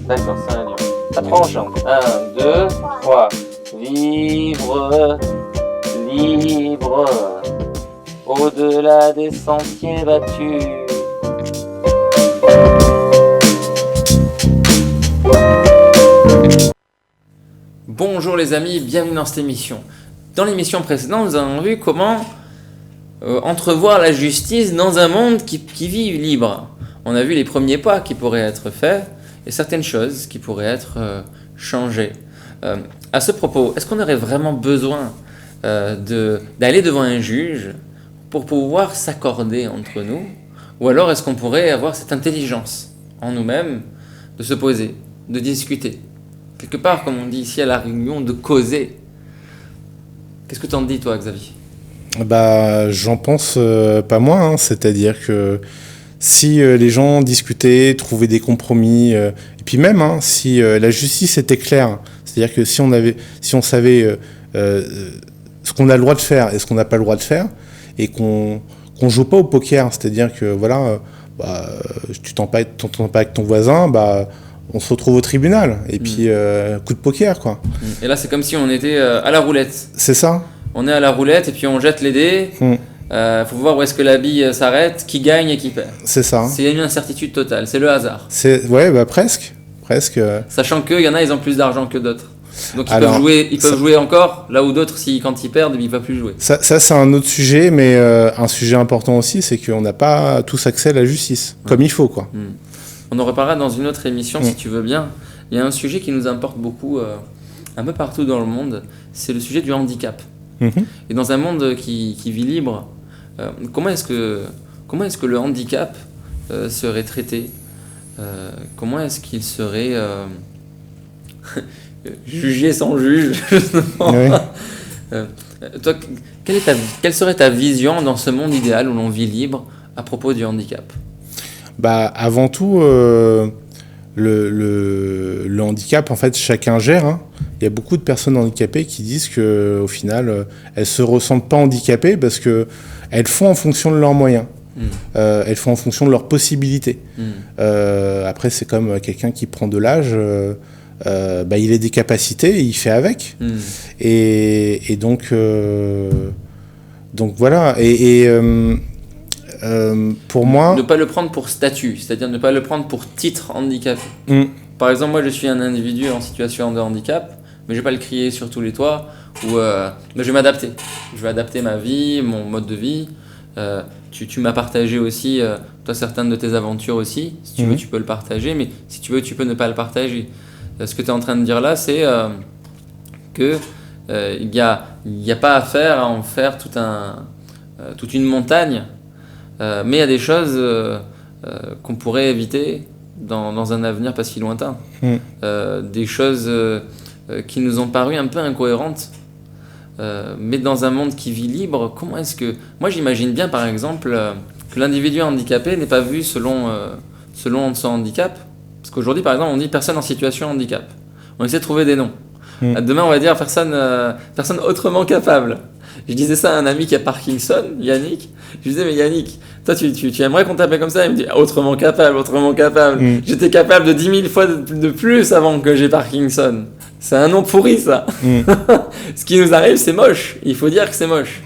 D'accord, c'est un lion. Après, on chante. 1, 2, 3. Vivre libre au-delà des sentiers battus. Bonjour les amis, bienvenue dans cette émission. Dans l'émission précédente, nous avons vu comment entrevoir la justice dans un monde qui vit libre. On a vu les premiers pas qui pourraient être faits et certaines choses qui pourraient être changées. À ce propos, est-ce qu'on aurait vraiment besoin d'aller devant un juge pour pouvoir s'accorder entre nous? Ou alors est-ce qu'on pourrait avoir cette intelligence en nous-mêmes de se poser, de discuter? Quelque part, comme on dit ici à La Réunion, de causer. Qu'est-ce que tu en dis, toi, Xavier ? J'en pense pas moins, hein. C'est-à-dire que si les gens discutaient, trouvaient des compromis, et puis même si la justice était claire, c'est-à-dire que si on savait ce qu'on a le droit de faire et ce qu'on n'a pas le droit de faire, et qu'on joue pas au poker, c'est-à-dire que voilà, tu t'entends pas avec ton voisin, on se retrouve au tribunal, et puis coup de poker, quoi. Et là, c'est comme si on était à la roulette. C'est ça. On est à la roulette, et puis on jette les dés. Faut voir où est-ce que la bille s'arrête, qui gagne et qui perd. C'est ça. C'est une incertitude totale, c'est le hasard. Presque. Sachant qu'il y en a, ils ont plus d'argent que d'autres. Donc ils peuvent jouer encore, là où d'autres, quand ils perdent, ils ne peuvent plus jouer. Ça c'est un autre sujet, mais un sujet important aussi, c'est qu'on n'a pas tous accès à la justice, comme il faut, quoi. On en reparlera dans une autre émission, si tu veux bien. Il y a un sujet qui nous importe beaucoup, un peu partout dans le monde, c'est le sujet du handicap. Et dans un monde qui vit libre, comment est-ce que le handicap serait traité? Comment est-ce qu'il serait jugé sans juge, justement? Toi, quelle serait ta vision dans ce monde idéal où l'on vit libre à propos du handicap? Avant tout, le handicap, en fait, chacun gère. Il y a beaucoup de personnes handicapées qui disent qu'au final, elles se ressentent pas handicapées parce qu'elles font en fonction de leurs moyens. Elles font en fonction de leurs possibilités. Après, c'est comme quelqu'un qui prend de l'âge, il a des capacités et il fait avec. Et donc voilà. Pour moi... Ne pas le prendre pour statut, c'est-à-dire ne pas le prendre pour titre handicapé. Par exemple, moi je suis un individu en situation de handicap, mais je ne vais pas le crier sur tous les toits, mais je vais m'adapter. Je vais adapter ma vie, mon mode de vie. Tu m'as partagé aussi, toi, certaines de tes aventures aussi. Si tu veux, tu peux le partager, mais si tu veux, tu peux ne pas le partager. Ce que tu es en train de dire là, c'est qu'il n'y a pas à en faire toute une montagne. Mais il y a des choses qu'on pourrait éviter dans un avenir pas si lointain. Des choses qui nous ont paru un peu incohérentes. Mais dans un monde qui vit libre, comment est-ce que... Moi, j'imagine bien, par exemple, que l'individu handicapé n'est pas vu selon son handicap. Parce qu'aujourd'hui, par exemple, on dit personne en situation de handicap. On essaie de trouver des noms. Demain, on va dire personne autrement capable. Je disais ça à un ami qui a Parkinson, Yannick. Je lui disais, mais Yannick, toi, tu aimerais qu'on t'appelle comme ça? Il me dit, autrement capable. J'étais capable de 10 000 fois de plus avant que j'ai Parkinson. C'est un nom pourri, ça. Ce qui nous arrive, c'est moche. Il faut dire que c'est moche.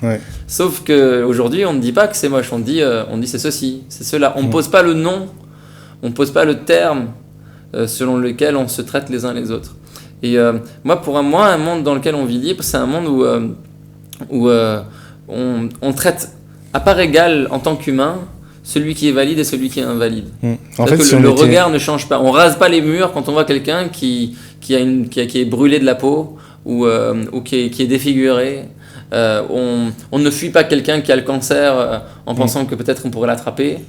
Sauf qu'aujourd'hui, on ne dit pas que c'est moche. On dit c'est ceci, c'est cela. On ne pose pas le nom, on ne pose pas le terme selon lequel on se traite les uns les autres. Et pour moi, un monde dans lequel on vit libre, c'est un monde où on traite à part égale en tant qu'humain celui qui est valide et celui qui est invalide. En fait, le regard ne change pas. On rase pas les murs quand on voit quelqu'un qui est brûlé de la peau ou qui est défiguré. On ne fuit pas quelqu'un qui a le cancer en pensant que peut-être on pourrait l'attraper.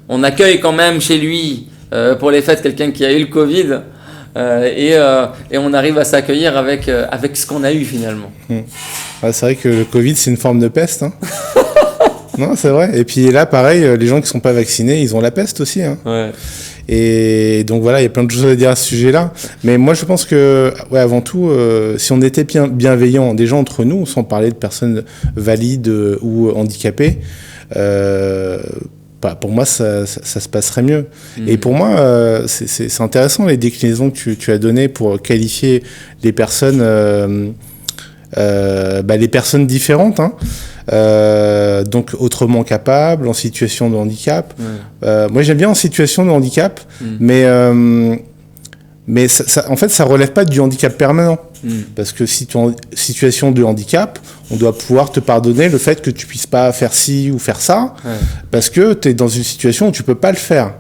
On accueille quand même chez lui pour les fêtes quelqu'un qui a eu le Covid. Et on arrive à s'accueillir avec ce qu'on a eu finalement. C'est vrai que le Covid, c'est une forme de peste. Non, c'est vrai. Et puis là, pareil, les gens qui ne sont pas vaccinés, ils ont la peste aussi. Et donc voilà, il y a plein de choses à dire à ce sujet-là. Mais moi, je pense que, avant tout, si on était bienveillants, déjà entre nous, sans parler de personnes valides ou handicapées, pour moi, ça se passerait mieux. Et pour moi, c'est intéressant les déclinaisons que tu as données pour qualifier les personnes, les personnes différentes. Hein. Donc autrement capables, en situation de handicap. Moi, j'aime bien en situation de handicap, mais ça, en fait, ça relève pas du handicap permanent. Parce que si tu es en situation de handicap, on doit pouvoir te pardonner le fait que tu puisses pas faire ci ou faire ça, parce que tu es dans une situation où tu peux pas le faire.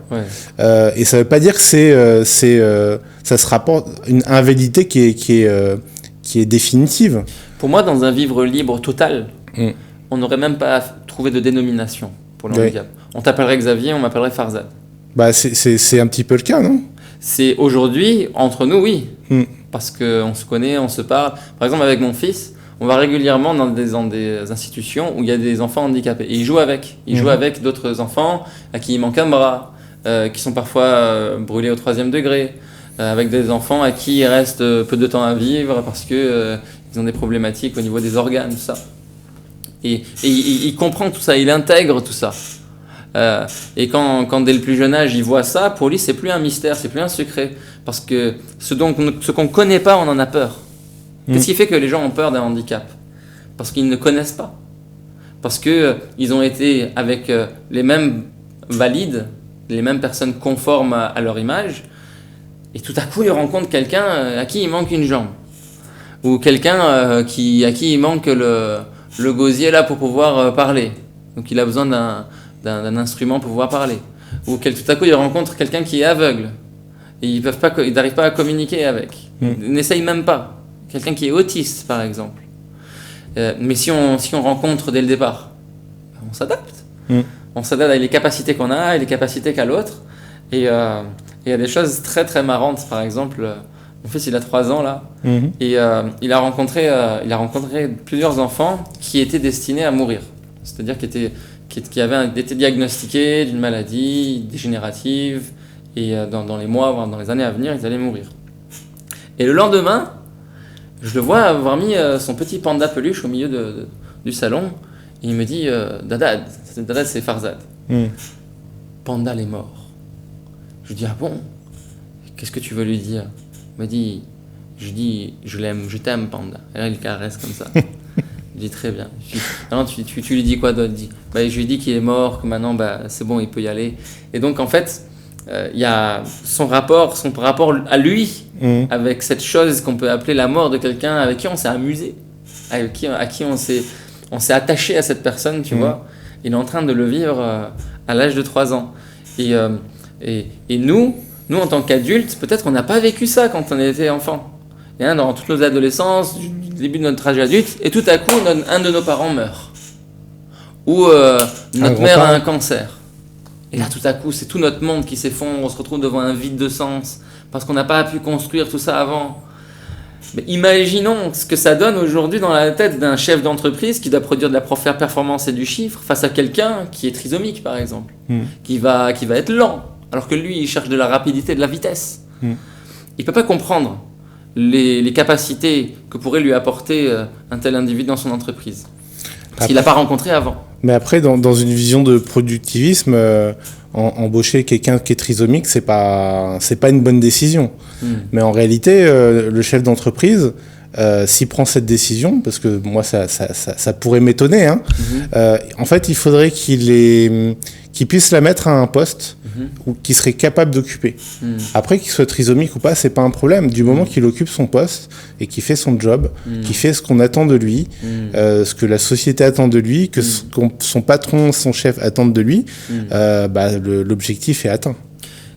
Et ça veut pas dire que ça sera pas une invalidité qui est définitive. Pour moi, dans un vivre libre total, on n'aurait même pas trouvé de dénomination pour le handicap. On t'appellerait Xavier, on m'appellerait Farzad. C'est un petit peu le cas, non ? C'est aujourd'hui, entre nous, oui. Parce qu'on se connaît, on se parle. Par exemple, avec mon fils, on va régulièrement dans des institutions où il y a des enfants handicapés. Et il joue avec. Il joue avec d'autres enfants à qui il manque un bras, qui sont parfois brûlés au 3e degré, avec des enfants à qui il reste peu de temps à vivre parce qu'ils ont des problématiques au niveau des organes, tout ça. Et il comprend tout ça, il intègre tout ça. Et quand dès le plus jeune âge il voit ça, pour lui c'est plus un mystère, c'est plus un secret, parce que ce qu'on connaît pas, on en a peur. Qu'est-ce qui fait que les gens ont peur d'un handicap ? Parce qu'ils ne connaissent pas, parce que ils ont été avec les mêmes valides, les mêmes personnes conformes à leur image, et tout à coup ils rencontrent quelqu'un à qui il manque une jambe, ou quelqu'un à qui il manque le gosier là pour pouvoir parler, donc il a besoin d'un instrument pour pouvoir parler. Ou tout à coup, ils rencontrent quelqu'un qui est aveugle. Et ils n'arrivent pas à communiquer avec. Ils n'essayent même pas. Quelqu'un qui est autiste, par exemple. Mais si on rencontre dès le départ, on s'adapte. On s'adapte avec les capacités qu'on a et les capacités qu'a l'autre. Et il y a des choses très très marrantes. Par exemple, mon fils, il a 3 ans là. Et il a rencontré plusieurs enfants qui étaient destinés à mourir. C'est-à-dire qui avaient été diagnostiqués d'une maladie dégénérative et dans les mois, voire dans les années à venir, ils allaient mourir. Et le lendemain, je le vois avoir mis son petit panda peluche au milieu du salon et il me dit Dada, c'est Farzad. Panda est mort. Je lui dis ah bon ? Qu'est-ce que tu veux lui dire ? Il m'a dit je l'aime, je t'aime Panda. Et là il caresse comme ça. Je dis très bien. Non, tu lui dis quoi d'autre ? Je lui dis qu'il est mort, que maintenant c'est bon, il peut y aller. Et donc en fait, il y a son rapport à lui, avec cette chose qu'on peut appeler la mort de quelqu'un avec qui on s'est amusé, à qui on s'est attaché à cette personne, tu vois. Il est en train de le vivre à l'âge de 3 ans. Et nous en tant qu'adultes, peut-être qu'on n'a pas vécu ça quand on était enfant. Et dans toutes nos adolescences, du début de notre âge adulte, et tout à coup, un de nos parents meurt. Ou notre mère a un cancer. Et là, tout à coup, c'est tout notre monde qui s'effondre, on se retrouve devant un vide de sens, parce qu'on n'a pas pu construire tout ça avant. Mais imaginons ce que ça donne aujourd'hui dans la tête d'un chef d'entreprise qui doit produire de la performance et du chiffre face à quelqu'un qui est trisomique, par exemple, qui va être lent, alors que lui, il cherche de la rapidité, de la vitesse. Il ne peut pas comprendre les capacités que pourrait lui apporter un tel individu dans son entreprise. Parce qu'il n'a pas rencontré avant. Mais après, dans une vision de productivisme, embaucher quelqu'un qui est trisomique, c'est pas une bonne décision. Mais en réalité, le chef d'entreprise, s'il prend cette décision, parce que moi, ça pourrait m'étonner, hein, en fait, il faudrait qu'il puisse la mettre à un poste qu'il serait capable d'occuper. Après, qu'il soit trisomique ou pas, c'est pas un problème. Du moment qu'il occupe son poste et qu'il fait son job, qu'il fait ce qu'on attend de lui, ce que la société attend de lui, que son patron, son chef attendent de lui, l'objectif est atteint.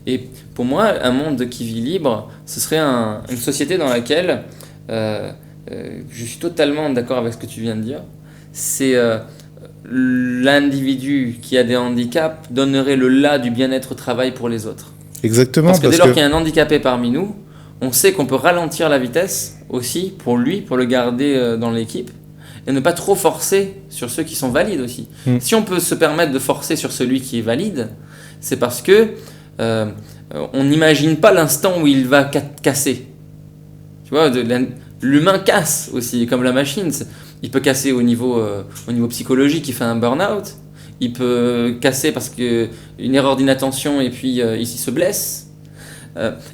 Et pour moi, un monde qui vit libre, ce serait une société dans laquelle, je suis totalement d'accord avec ce que tu viens de dire, c'est l'individu qui a des handicaps donnerait le là du bien-être au travail pour les autres. Exactement. Parce que dès lors qu'il y a un handicapé parmi nous, on sait qu'on peut ralentir la vitesse aussi pour lui, pour le garder dans l'équipe, et ne pas trop forcer sur ceux qui sont valides aussi. Si on peut se permettre de forcer sur celui qui est valide, c'est parce que on n'imagine pas l'instant où il va casser. Tu vois, l'humain casse aussi, comme la machine. Il peut casser au niveau psychologique, il fait un burn-out. il peut casser parce que une erreur d'inattention et puis il se blesse.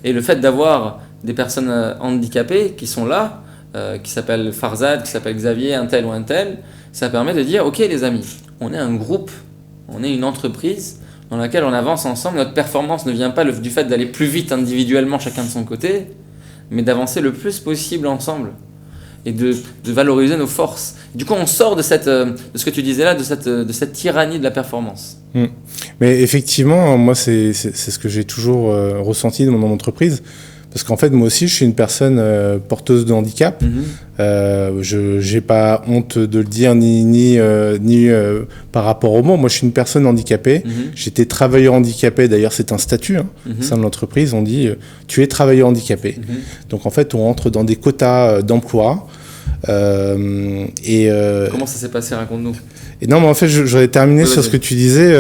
Et le fait d'avoir des personnes handicapées qui sont là, qui s'appellent Farzad, qui s'appellent Xavier, un tel ou un tel, ça permet de dire, ok les amis, on est un groupe, on est une entreprise dans laquelle on avance ensemble, notre performance ne vient pas du fait d'aller plus vite individuellement chacun de son côté, mais d'avancer le plus possible ensemble et de valoriser nos forces. Du coup, on sort de ce que tu disais là, de cette tyrannie de la performance. Mais effectivement, moi, c'est ce que j'ai toujours ressenti dans mon entreprise. Parce qu'en fait, moi aussi, je suis une personne porteuse de handicap. Je n'ai pas honte de le dire, ni par rapport au mot. Moi, je suis une personne handicapée. J'étais travailleur handicapé. D'ailleurs, c'est un statut au sein de l'entreprise. On dit tu es travailleur handicapé. Donc, en fait, on entre dans des quotas d'emploi. Comment ça s'est passé? Raconte-nous. Et non, mais en fait, j'aurais terminé sur ce que tu disais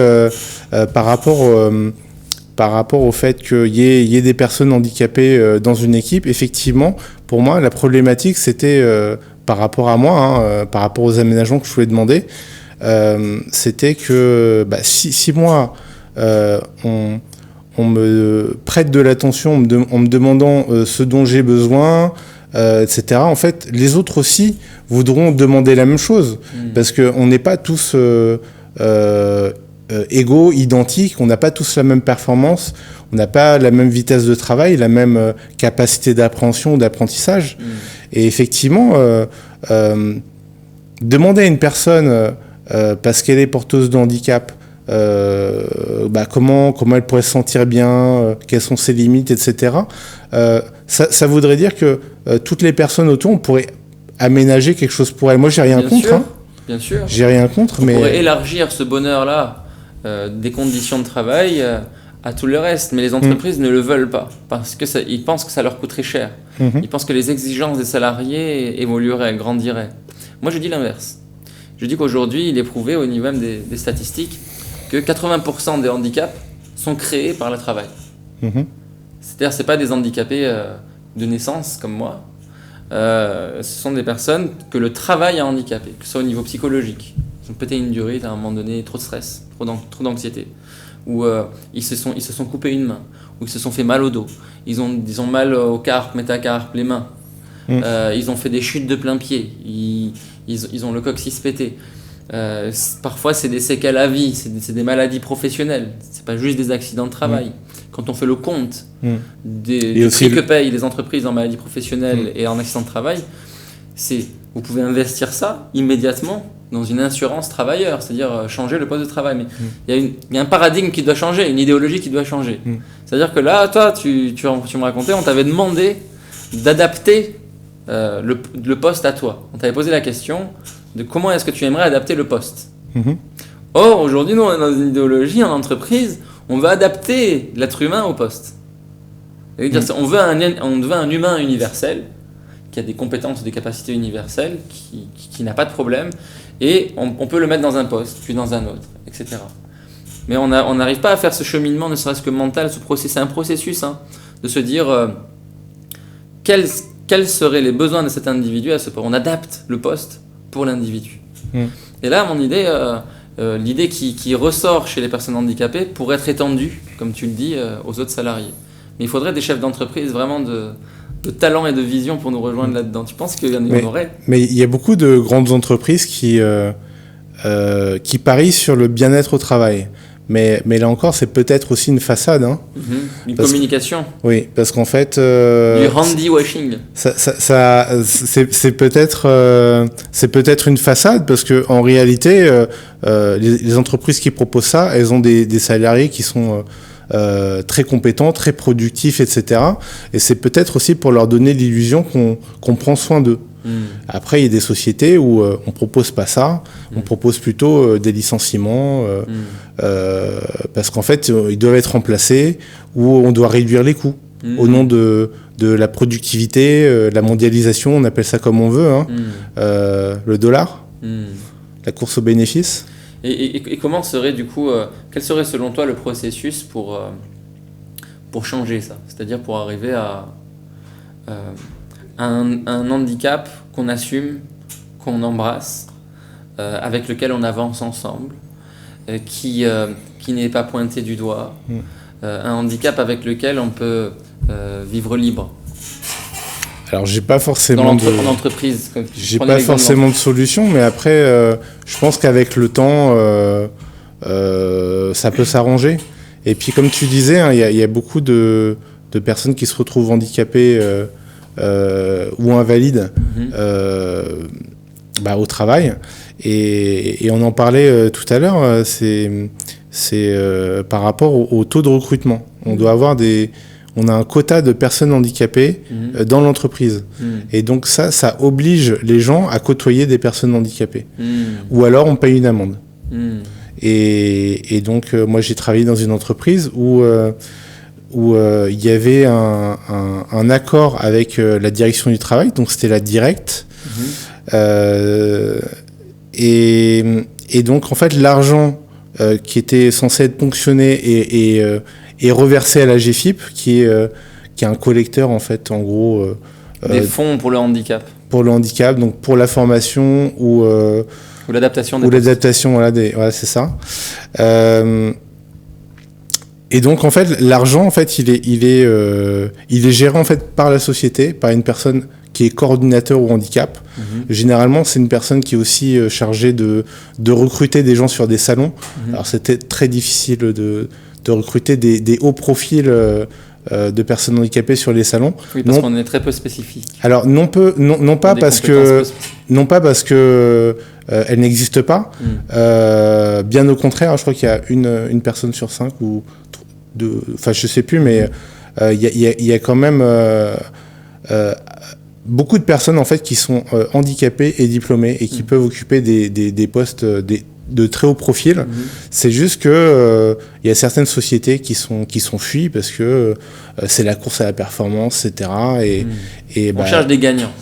par rapport au fait qu'il y ait des personnes handicapées dans une équipe. Effectivement, pour moi, la problématique, c'était par rapport à moi, par rapport aux aménagements que je voulais demander, c'était que si moi, on me prête de l'attention en me demandant ce dont j'ai besoin, etc. En fait, les autres aussi voudront demander la même chose, parce qu'on n'est pas tous égaux, identiques, on n'a pas tous la même performance, on n'a pas la même vitesse de travail, la même capacité d'appréhension ou d'apprentissage. Et effectivement, demander à une personne, parce qu'elle est porteuse de handicap, comment elle pourrait se sentir bien, quelles sont ses limites, etc. Ça voudrait dire que toutes les personnes autour, on pourrait aménager quelque chose pour elles. Moi, j'ai rien contre. Bien sûr. J'ai rien contre, mais... On pourrait élargir ce bonheur-là des conditions de travail à tout le reste, mais les entreprises ne le veulent pas parce qu'ils pensent que ça leur coûterait cher. Ils pensent que les exigences des salariés évolueraient, grandiraient. Moi, je dis l'inverse. Je dis qu'aujourd'hui, il est prouvé au niveau même des statistiques que 80% des handicaps sont créés par le travail. C'est-à-dire, ce pas des handicapés de naissance comme moi. Ce sont des personnes que le travail a handicapé, que ce soit au niveau psychologique. Ils ont pété une durite à un moment donné, trop de stress, trop d'anxiété. Ou ils se sont coupés une main, ou ils se sont fait mal au dos. Ils ont mal au carpe, métacarpe, les mains. Ils ont fait des chutes de plein pied. Ils ont le coccyx pété. Parfois, c'est des séquelles à vie, c'est des maladies professionnelles. C'est pas juste des accidents de travail. Quand on fait le compte du prix que payent les entreprises en maladies professionnelles et en accidents de travail, vous pouvez investir ça immédiatement dans une assurance travailleur, c'est-à-dire changer le poste de travail. Mais il y a un paradigme qui doit changer, une idéologie qui doit changer. C'est-à-dire que là, toi, tu me racontais, on t'avait demandé d'adapter le poste à toi. On t'avait posé la question de comment est-ce que tu aimerais adapter le poste. Or, aujourd'hui, nous, on est dans une idéologie en entreprise, on veut adapter l'être humain au poste. C'est-à-dire, on veut un humain universel, qui a des compétences, des capacités universelles, qui n'a pas de problème, et on peut le mettre dans un poste, puis dans un autre, etc. Mais on n'arrive pas à faire ce cheminement, ne serait-ce que mental, c'est un processus de se dire quels seraient les besoins de cet individu à ce point. On adapte le poste pour l'individu. Et là, mon idée, l'idée qui ressort chez les personnes handicapées pourrait être étendue, comme tu le dis, aux autres salariés. Mais il faudrait des chefs d'entreprise vraiment de talent et de vision pour nous rejoindre là-dedans. Tu penses qu'il y en aurait? Mais il y a beaucoup de grandes entreprises qui parient sur le bien-être au travail. Mais là encore, c'est peut-être aussi une façade. Une communication. Oui, parce qu'en fait... du handy-washing. C'est peut-être une façade, parce qu'en réalité, les entreprises qui proposent ça, elles ont des salariés qui sont... très compétents, très productifs, etc. Et c'est peut-être aussi pour leur donner l'illusion qu'on prend soin d'eux. Après, il y a des sociétés où on propose pas ça, on propose plutôt des licenciements, parce qu'en fait, ils doivent être remplacés, ou on doit réduire les coûts au nom de la productivité, la mondialisation, on appelle ça comme on veut, le dollar, la course aux bénéfices. Et comment serait du coup, quel serait selon toi le processus pour changer ça? C'est-à-dire pour arriver à un handicap qu'on assume, qu'on embrasse, avec lequel on avance ensemble, qui n'est pas pointé du doigt, un handicap avec lequel on peut vivre libre. Alors j'ai pas forcément en entreprise. J'ai pas forcément de solution, mais après, je pense qu'avec le temps, ça peut s'arranger. Et puis comme tu disais, hein, y a beaucoup de personnes qui se retrouvent handicapées ou invalides au travail. Et on en parlait tout à l'heure, c'est par rapport au taux de recrutement. On a un quota de personnes handicapées dans l'entreprise. Et donc ça oblige les gens à côtoyer des personnes handicapées. Ou alors on paye une amende. Et donc moi j'ai travaillé dans une entreprise où il y avait un accord avec la direction du travail, donc c'était la directe. Et donc en fait l'argent qui était censé être ponctionné et reversé à la GFIP, qui est un collecteur en fait, en gros. Des fonds pour le handicap. Pour le handicap, donc pour la formation ou l'adaptation. Ou l'adaptation, voilà, c'est ça. Et donc en fait, l'argent en fait, il est géré en fait par la société, par une personne qui est coordinateur au handicap. Généralement, c'est une personne qui est aussi chargée de recruter des gens sur des salons. Alors c'était très difficile de recruter des hauts profils de personnes handicapées sur les salons. Oui, parce qu'on est très peu spécifique. Alors non pas parce que elle n'existe pas. Bien au contraire, je crois qu'il y a une personne sur 5 ou enfin je sais plus, mais il y a quand même beaucoup de personnes en fait qui sont handicapées et diplômées et qui peuvent occuper des postes de très haut profil. C'est juste que il y a certaines sociétés qui sont fuies parce que c'est la course à la performance, etc. Et on cherche des gagnants.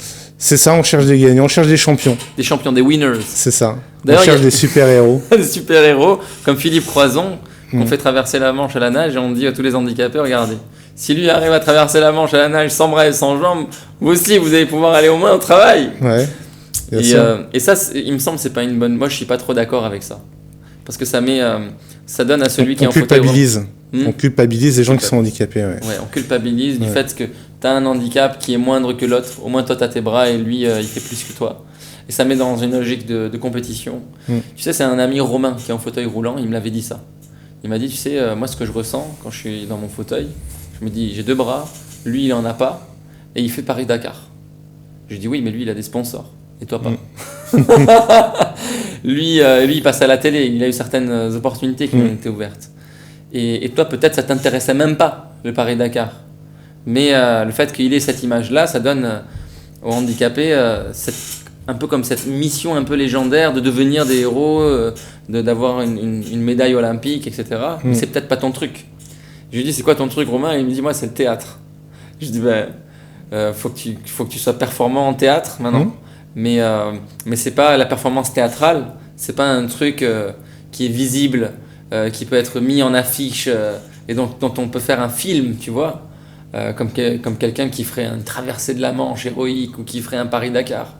C'est ça, on cherche des gagnants, on cherche des champions. Des champions, des winners. C'est ça. On cherche des super-héros. Des super-héros, comme Philippe Croison, qu'on fait traverser la Manche à la nage, et on dit à tous les handicapés, regardez, si lui arrive à traverser la Manche à la nage sans bras et sans jambes, vous aussi, vous allez pouvoir aller au moins au travail. Ouais. Et ça, il me semble, c'est pas une bonne... Moi, je suis pas trop d'accord avec ça. Parce que ça donne à celui qui est en fauteuil roulant. On culpabilise les gens qui sont handicapés. Ouais, on culpabilise du fait que tu as un handicap qui est moindre que l'autre. Au moins, toi, tu as tes bras et lui, il fait plus que toi. Et ça met dans une logique de compétition. Tu sais, c'est un ami Romain qui est en fauteuil roulant. Il me l'avait dit ça. Il m'a dit, tu sais, moi, ce que je ressens quand je suis dans mon fauteuil, je me dis, j'ai 2 bras, lui, il en a pas, et il fait Paris-Dakar. Je lui dis, oui, mais lui, il a des sponsors. Et toi, pas. Lui, il passe à la télé. Il a eu certaines opportunités qui ont été ouvertes. Et toi, peut-être, ça t'intéressait même pas, le Paris-Dakar. Mais le fait qu'il ait cette image-là, ça donne aux handicapés un peu comme cette mission un peu légendaire de devenir des héros, d'avoir une médaille olympique, etc. Mais c'est peut-être pas ton truc. Je lui dis, c'est quoi ton truc, Romain? Et il me dit, moi, c'est le théâtre. Je dis, faut que tu sois performant en théâtre maintenant. Mais c'est pas la performance théâtrale, c'est pas un truc qui est visible, qui peut être mis en affiche et dont on peut faire un film, tu vois, comme quelqu'un qui ferait une traversée de la Manche héroïque ou qui ferait un Paris-Dakar.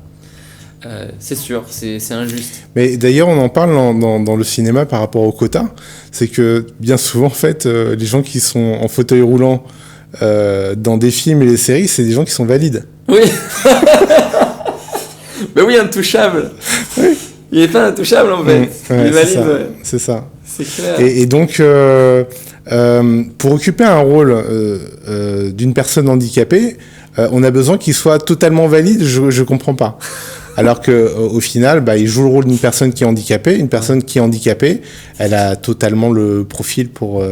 C'est sûr, c'est injuste. Mais d'ailleurs, on en parle dans le cinéma par rapport au quota. C'est que bien souvent, en fait, les gens qui sont en fauteuil roulant dans des films et les séries, c'est des gens qui sont valides. Oui. Ben oui, intouchable. Oui. Il n'est pas intouchable en fait. Il est valide. C'est ça. C'est clair. Et donc, pour occuper un rôle d'une personne handicapée, on a besoin qu'il soit totalement valide. Je comprends pas. Alors que au final, il joue le rôle d'une personne qui est handicapée. Une personne qui est handicapée, elle a totalement le profil pour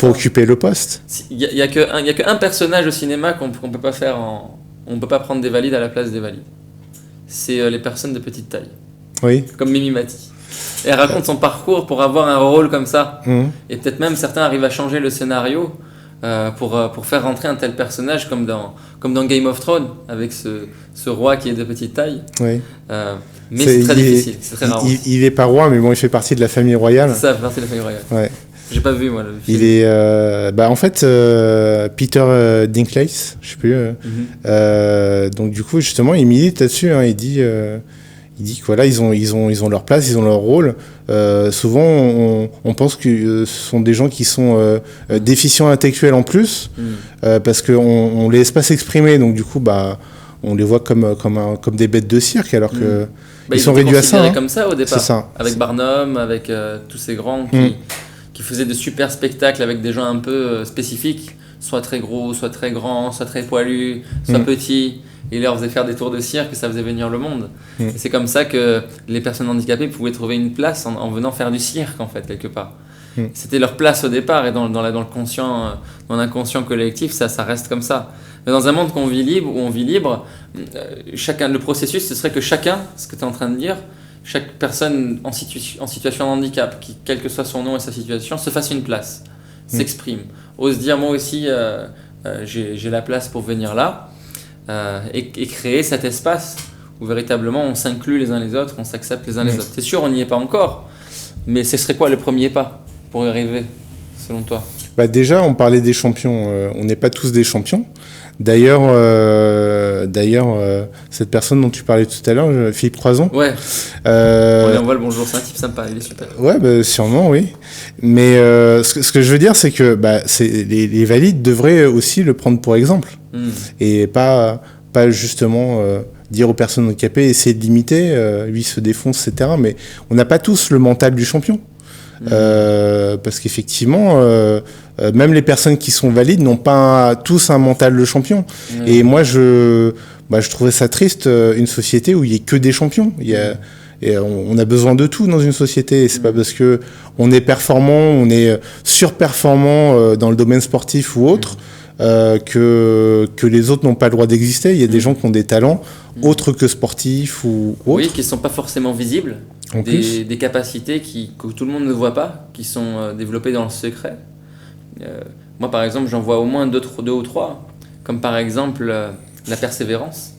occuper le poste. Il y a qu'un personnage au cinéma qu'on peut pas faire on peut pas prendre des valides à la place des valides. C'est les personnes de petite taille. Oui. Comme Mimi Mati. Et elle raconte son parcours pour avoir un rôle comme ça. Et peut-être même certains arrivent à changer le scénario pour faire rentrer un tel personnage comme dans Game of Thrones, avec ce roi qui est de petite taille. Oui. Mais c'est très difficile, c'est très rare. Il est pas roi, mais bon, il fait partie de la famille royale. C'est ça, il fait partie de la famille royale. Ouais. J'ai pas vu, moi, le film. Il est... en fait, Peter Dinklage, je sais plus. Donc, du coup, justement, il milite là-dessus. Il dit Il dit que voilà, ils ont leur place, ils ont leur rôle. Souvent, on pense que ce sont des gens qui sont déficients intellectuels en plus, parce qu'on les laisse pas s'exprimer. Donc du coup, on les voit comme des bêtes de cirque, alors que ils sont réduits à ça. Hein. Comme ça au départ. C'est ça. Avec Barnum, avec tous ces grands qui faisaient de super spectacles avec des gens un peu spécifiques, soit très gros, soit très grands, soit très poilus, soit petits. Il leur faisait faire des tours de cirque et ça faisait venir le monde. Et c'est comme ça que les personnes handicapées pouvaient trouver une place en venant faire du cirque, en fait, quelque part. C'était leur place au départ, et dans le conscient, dans l'inconscient collectif, ça reste comme ça. Mais dans un monde où on vit libre, le processus, ce serait que chacun, ce que tu es en train de dire, chaque personne en situation de handicap, quel que soit son nom et sa situation, se fasse une place, s'exprime, ose dire moi aussi j'ai la place pour venir là, et créer cet espace où véritablement on s'inclut les uns les autres, on s'accepte les uns les autres. C'est sûr, on n'y est pas encore, mais ce serait quoi le premier pas pour y arriver, selon toi? Déjà, on parlait des champions. On n'est pas tous des champions. D'ailleurs, cette personne dont tu parlais tout à l'heure, Philippe Croison. Ouais. On lui envoie le bonjour, c'est un type sympa, il est super. Ouais, sûrement, oui. Mais ce que je veux dire, c'est que les valides devraient aussi le prendre pour exemple. Et pas justement dire aux personnes handicapées, essayer de l'imiter, lui se défonce, etc. Mais on n'a pas tous le mental du champion. Parce qu'effectivement, même les personnes qui sont valides n'ont pas tous un mental de champion. Et moi, je trouvais ça triste, une société où il n'y a que des champions. Et on a besoin de tout dans une société. Et c'est pas parce que on est performant, on est surperformant dans le domaine sportif ou autre, que les autres n'ont pas le droit d'exister. Il y a des gens qui ont des talents autres que sportifs ou autres. Oui, qui ne sont pas forcément visibles. Des capacités que tout le monde ne voit pas, qui sont développées dans le secret. Moi, par exemple, j'en vois au moins deux ou trois, comme par exemple la persévérance.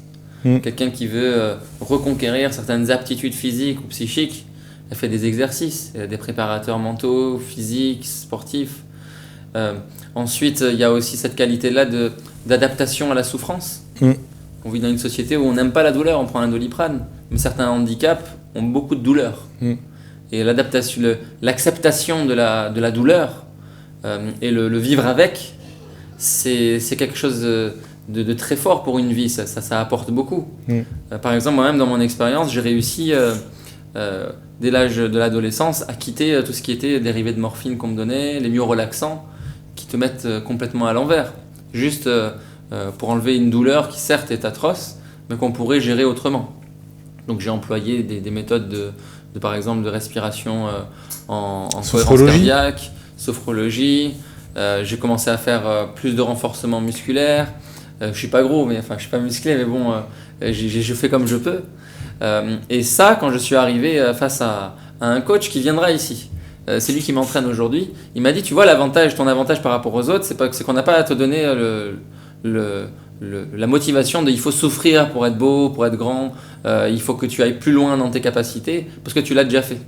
Quelqu'un qui veut reconquérir certaines aptitudes physiques ou psychiques, elle fait des exercices, elle a des préparateurs mentaux, physiques, sportifs. Ensuite, il y a aussi cette qualité-là d'adaptation à la souffrance. On vit dans une société où on n'aime pas la douleur, on prend un Doliprane, mais certains handicaps ont beaucoup de douleur. Et l'acceptation de la douleur et le vivre avec, c'est quelque chose de très fort pour une vie, ça apporte beaucoup. Par exemple, moi-même dans mon expérience, j'ai réussi dès l'âge de l'adolescence à quitter tout ce qui était dérivé de morphine qu'on me donnait, les myorelaxants qui te mettent complètement à l'envers, juste pour enlever une douleur qui certes est atroce, mais qu'on pourrait gérer autrement. Donc j'ai employé des méthodes par exemple de respiration en cohérence cardiaque, sophrologie. J'ai commencé à faire plus de renforcement musculaire. Je suis pas gros, je suis pas musclé, mais bon, je fais comme je peux. Et ça, quand je suis arrivé face à un coach qui viendra ici, c'est lui qui m'entraîne aujourd'hui. Il m'a dit, tu vois ton avantage par rapport aux autres, c'est qu'on n'a pas à te donner la motivation il faut souffrir pour être beau, pour être grand, il faut que tu ailles plus loin dans tes capacités, parce que tu l'as déjà fait.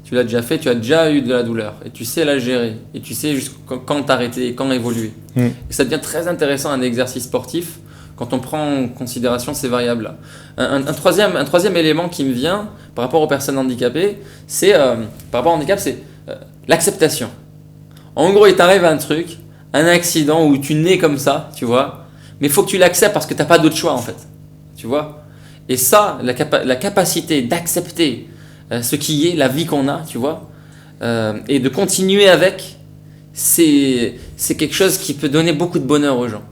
Tu l'as déjà fait, tu as déjà eu de la douleur, et tu sais la gérer, et tu sais quand t'arrêter et quand évoluer. Et ça devient très intéressant un exercice sportif, quand on prend en considération ces variables-là. Un troisième élément qui me vient par rapport aux personnes handicapées, c'est l'acceptation. En gros, il t'arrive un truc, un accident où tu nais comme ça, tu vois, mais il faut que tu l'acceptes parce que tu n'as pas d'autre choix en fait, tu vois. Et ça, la capacité d'accepter ce qui est, la vie qu'on a, tu vois, et de continuer avec, c'est quelque chose qui peut donner beaucoup de bonheur aux gens.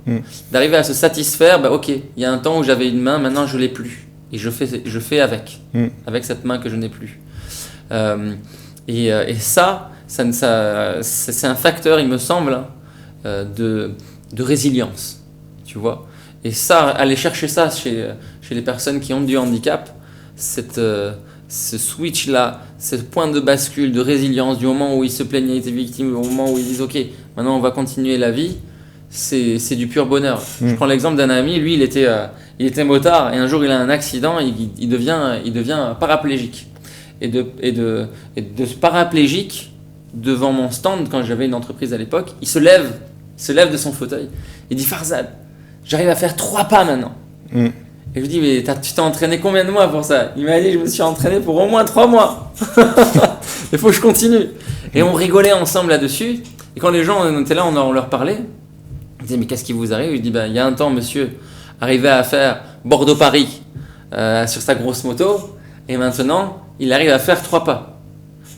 D'arriver à se satisfaire, ok, il y a un temps où j'avais une main, maintenant je ne l'ai plus. Et je fais avec cette main que je n'ai plus. Et ça c'est un facteur, il me semble, de résilience, tu vois. Et ça, aller chercher ça chez les personnes qui ont du handicap, ce switch-là, ce point de bascule de résilience, du moment où ils se plaignent, ils étaient victimes, au moment où ils disent « Ok, maintenant on va continuer la vie », c'est du pur bonheur. Je prends l'exemple d'un ami, lui il était motard et un jour il a un accident, il devient paraplégique. Et de ce paraplégique, devant mon stand, quand j'avais une entreprise à l'époque, il se lève de son fauteuil, il dit « Farzad, j'arrive à faire 3 pas maintenant ». Et je lui dis, mais tu t'es entraîné combien de mois pour ça? Il m'a dit, je me suis entraîné pour au moins 3 mois. Il faut que je continue. Et on rigolait ensemble là-dessus. Et quand les gens étaient là, on leur parlait. Ils disaient, mais qu'est-ce qui vous arrive? Je lui dis, il y a un temps, monsieur arrivait à faire Bordeaux-Paris sur sa grosse moto. Et maintenant, il arrive à faire 3 pas.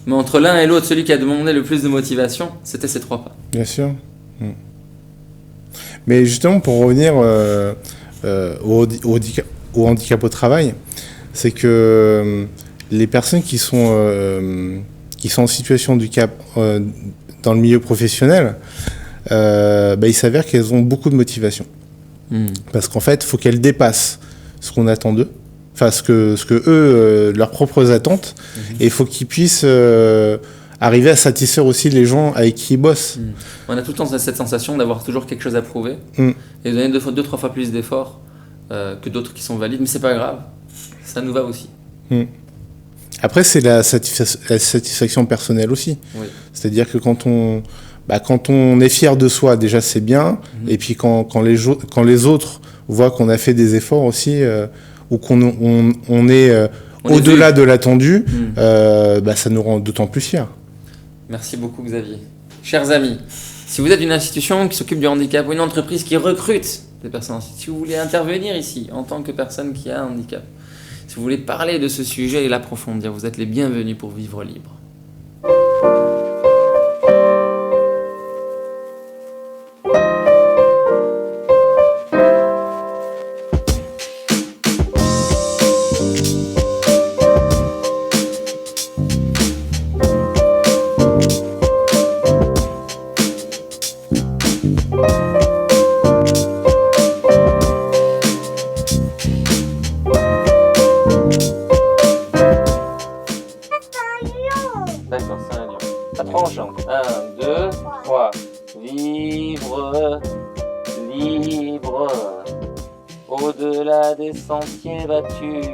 Mais entre l'un et l'autre, celui qui a demandé le plus de motivation, c'était ces 3 pas. Bien sûr. Mais justement, pour revenir au handicap au travail, c'est que les personnes qui sont en situation de handicap dans le milieu professionnel, il s'avère qu'elles ont beaucoup de motivation. Parce qu'en fait, il faut qu'elles dépassent ce qu'on attend d'eux, enfin ce que eux, leurs propres attentes, et il faut qu'ils puissent arriver à satisfaire aussi les gens avec qui ils bossent. On a tout le temps cette sensation d'avoir toujours quelque chose à prouver et de donner 2-3 fois plus d'efforts que d'autres qui sont valides, mais c'est pas grave, ça nous va aussi. Après, c'est la satisfaction personnelle aussi. Oui. C'est-à-dire que quand on est fier de soi, déjà c'est bien, et puis quand les autres voient qu'on a fait des efforts aussi, ou qu'on est au-delà de l'attendu, ça nous rend d'autant plus fiers. Merci beaucoup Xavier. Chers amis, si vous êtes une institution qui s'occupe du handicap ou une entreprise qui recrute des personnes, si vous voulez intervenir ici en tant que personne qui a un handicap, si vous voulez parler de ce sujet et l'approfondir, vous êtes les bienvenus pour Vivre Libre. D'accord, c'est un lion. Après on chante. 1, 2, 3. Vivre libre au-delà des sentiers battus.